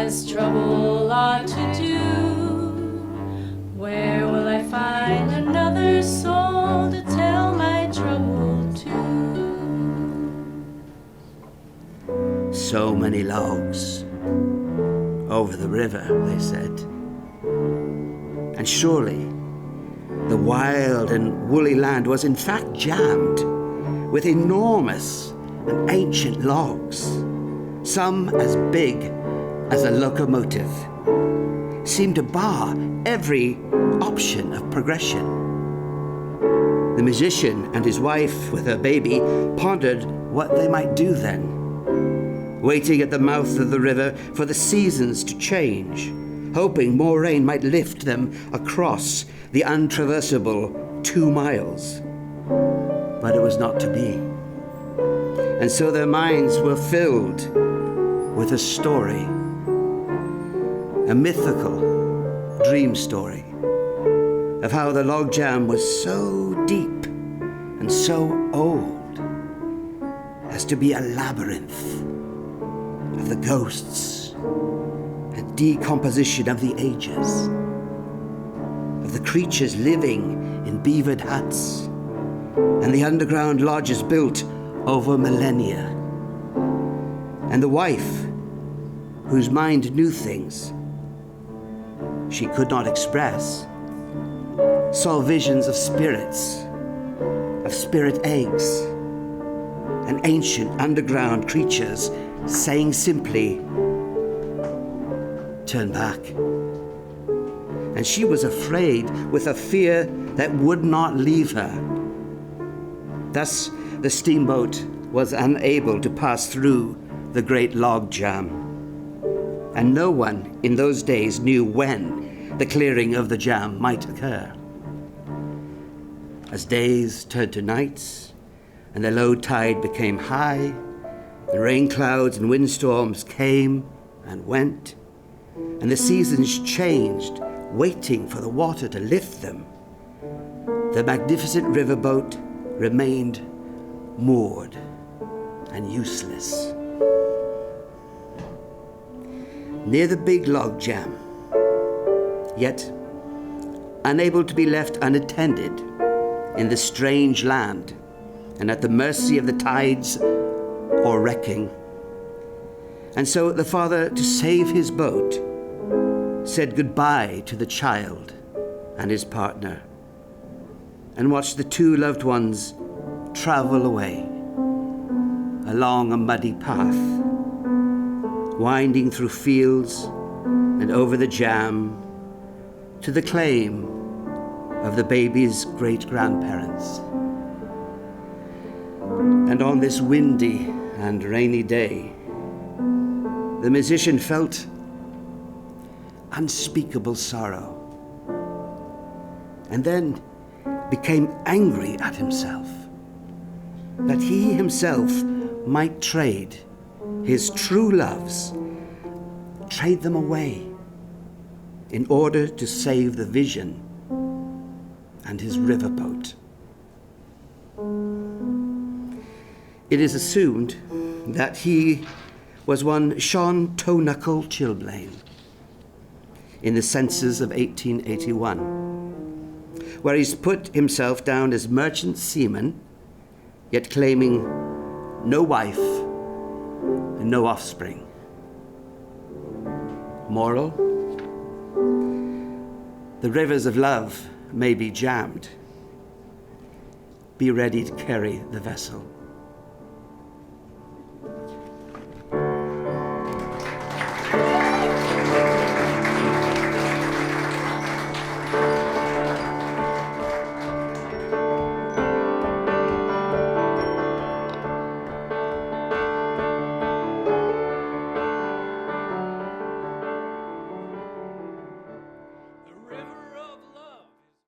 has trouble ought to do. Where will I find another soul to tell my trouble to? So many logs over the river, they said. And surely the wild and woolly land was in fact jammed with enormous and ancient logs, some as big as a locomotive, seemed to bar every option of progression. The musician and his wife with her baby pondered what they might do then, waiting at the mouth of the river for the seasons to change, hoping more rain might lift them across the untraversable 2 miles. But it was not to be. And so their minds were filled with a story, a mythical dream story of how the logjam was so deep and so old as to be a labyrinth of the ghosts and decomposition of the ages, of the creatures living in beavered huts and the underground lodges built over millennia, and the wife whose mind knew things she could not express, saw visions of spirits, of spirit eggs, and ancient underground creatures saying simply, "Turn back." And she was afraid with a fear that would not leave her. Thus, the steamboat was unable to pass through the great log jam, and no one in those days knew when the clearing of the jam might occur. As days turned to nights, and the low tide became high, the rain clouds and windstorms came and went, and the seasons changed, waiting for the water to lift them, the magnificent riverboat remained moored and useless. Near the big log jam, yet unable to be left unattended in the strange land and at the mercy of the tides or wrecking. And so the father, to save his boat, said goodbye to the child and his partner and watched the 2 loved ones travel away along a muddy path, winding through fields and over the jam to the claim of the baby's great-grandparents. And on this windy and rainy day, the musician felt unspeakable sorrow, and then became angry at himself that he himself might trade his true loves, trade them away in order to save the vision and his riverboat. It is assumed that he was one Sean Toe-Knuckle Chilblain in the census of 1881, where he's put himself down as merchant seaman, yet claiming no wife and no offspring. Moral: the rivers of love may be jammed. Be ready to carry the vessel.